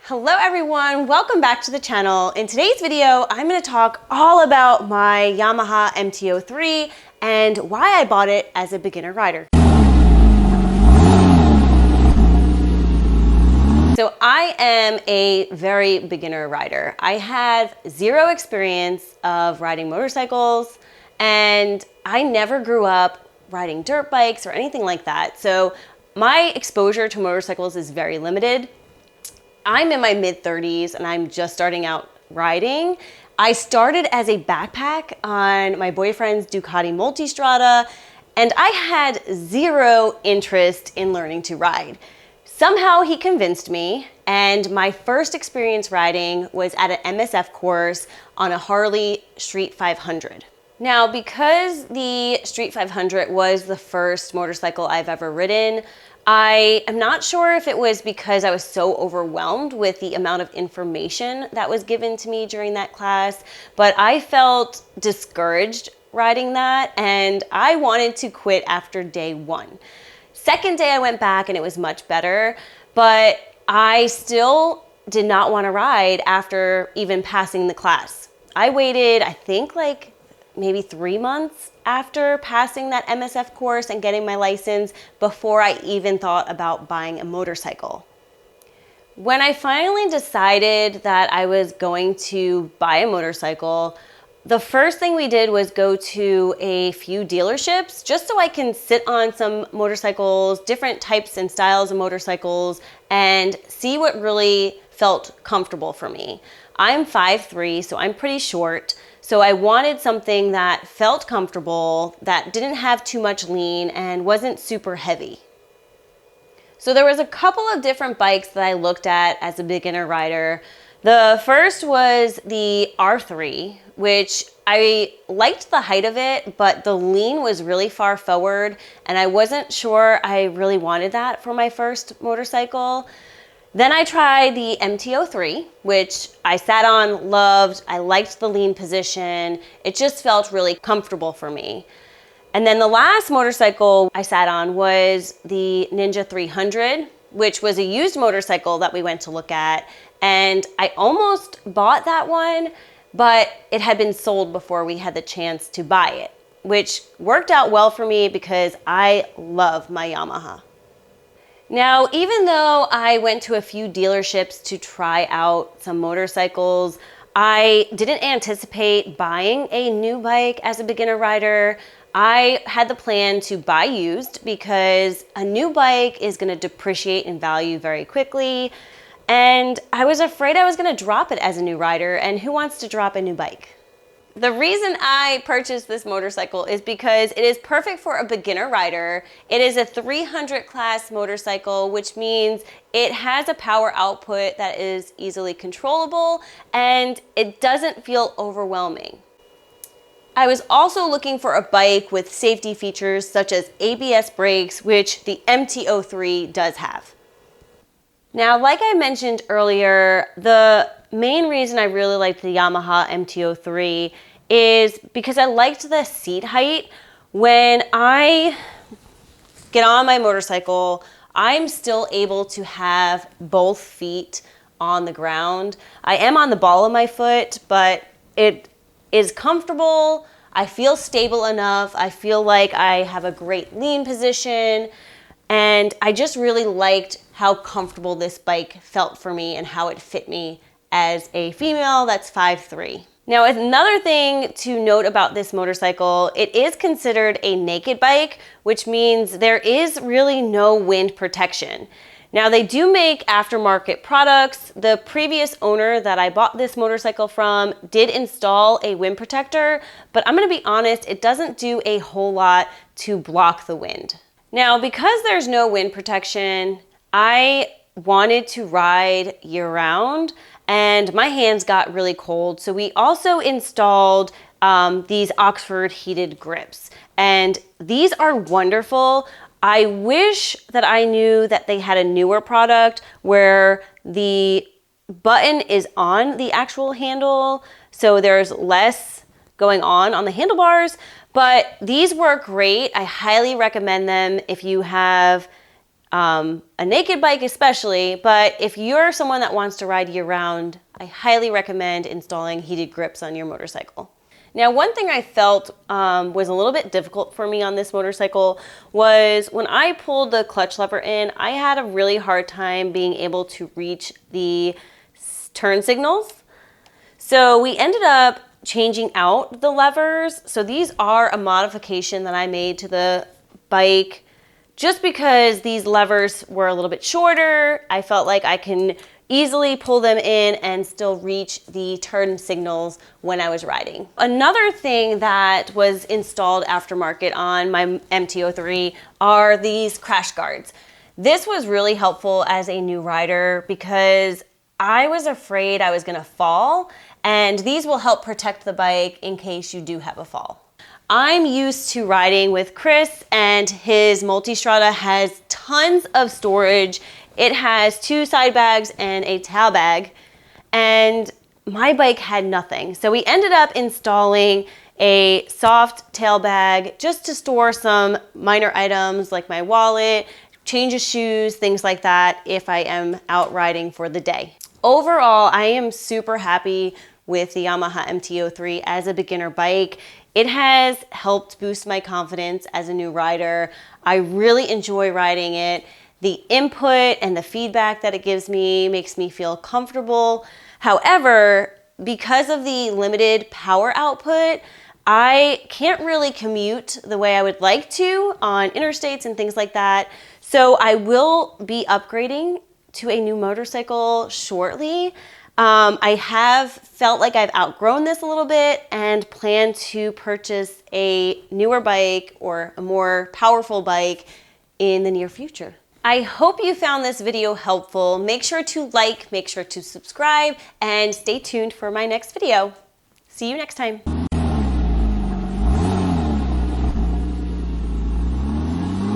Hello everyone, welcome back to the channel. In today's video, I'm going to talk all about my Yamaha MT03 and why I bought it as a beginner rider. So I am a very beginner rider. I have zero experience of riding motorcycles and I never grew up riding dirt bikes or anything like that. So my exposure to motorcycles is very limited. I'm in my mid-30s and I'm just starting out riding. I started as a backpack on my boyfriend's Ducati Multistrada and I had zero interest in learning to ride. Somehow he convinced me, and my first experience riding was at an MSF course on a Harley Street 500. Now, because the Street 500 was the first motorcycle I've ever ridden, I am not sure if it was because I was so overwhelmed with the amount of information that was given to me during that class, but I felt discouraged riding that and I wanted to quit after day one. Second day I went back and it was much better, but I still did not want to ride after even passing the class. I waited, I think maybe 3 months after passing that MSF course and getting my license before I even thought about buying a motorcycle. When I finally decided that I was going to buy a motorcycle, the first thing we did was go to a few dealerships just so I can sit on some motorcycles, different types and styles of motorcycles, and see what really felt comfortable for me. I'm 5'3", so I'm pretty short. So I wanted something that felt comfortable, that didn't have too much lean and wasn't super heavy. So there was a couple of different bikes that I looked at as a beginner rider. The first was the R3, which I liked the height of it, but the lean was really far forward and I wasn't sure I really wanted that for my first motorcycle. Then I tried the MT03, which I sat on, loved. I liked the lean position. It just felt really comfortable for me. And then the last motorcycle I sat on was the Ninja 300, which was a used motorcycle that we went to look at. And I almost bought that one, but it had been sold before we had the chance to buy it, which worked out well for me because I love my Yamaha. Now, even though I went to a few dealerships to try out some motorcycles, I didn't anticipate buying a new bike as a beginner rider. I had the plan to buy used because a new bike is going to depreciate in value very quickly. And I was afraid I was going to drop it as a new rider, and who wants to drop a new bike? The reason I purchased this motorcycle is because it is perfect for a beginner rider. It is a 300 class motorcycle, which means it has a power output that is easily controllable and it doesn't feel overwhelming. I was also looking for a bike with safety features such as ABS brakes, which the MT03 does have. Now, like I mentioned earlier, the main reason I really liked the Yamaha MT03 is because I liked the seat height. When I get on my motorcycle, I'm still able to have both feet on the ground. I am on the ball of my foot, but it is comfortable. I feel stable enough. I feel like I have a great lean position. And I just really liked how comfortable this bike felt for me and how it fit me as a female that's 5'3". Now, another thing to note about this motorcycle, it is considered a naked bike, which means there is really no wind protection. Now, they do make aftermarket products. The previous owner that I bought this motorcycle from did install a wind protector, but I'm gonna be honest, it doesn't do a whole lot to block the wind. Now, because there's no wind protection, I wanted to ride year-round and my hands got really cold. So we also installed these Oxford heated grips, and these are wonderful. I wish that I knew that they had a newer product where the button is on the actual handle, so there's less going on the handlebars, but these work great. I highly recommend them if you have a naked bike especially, but if you're someone that wants to ride year-round, I highly recommend installing heated grips on your motorcycle. Now, one thing I felt was a little bit difficult for me on this motorcycle was when I pulled the clutch lever in, I had a really hard time being able to reach the turn signals. So we ended up changing out the levers. So these are a modification that I made to the bike just because these levers were a little bit shorter. I felt like I can easily pull them in and still reach the turn signals when I was riding. Another thing that was installed aftermarket on my MT03 are these crash guards. This was really helpful as a new rider because I was afraid I was gonna fall, and these will help protect the bike in case you do have a fall. I'm used to riding with Chris, and his Multistrada has tons of storage. It has 2 side bags and a tail bag, and my bike had nothing. So we ended up installing a soft tail bag just to store some minor items like my wallet, change of shoes, things like that if I am out riding for the day. Overall, I am super happy with the Yamaha MT03 as a beginner bike. It has helped boost my confidence as a new rider. I really enjoy riding it. The input and the feedback that it gives me makes me feel comfortable. However, because of the limited power output, I can't really commute the way I would like to on interstates and things like that. So I will be upgrading to a new motorcycle shortly. I have felt like I've outgrown this a little bit and plan to purchase a newer bike or a more powerful bike in the near future. I hope you found this video helpful. Make sure to like, make sure to subscribe, and stay tuned for my next video. See you next time.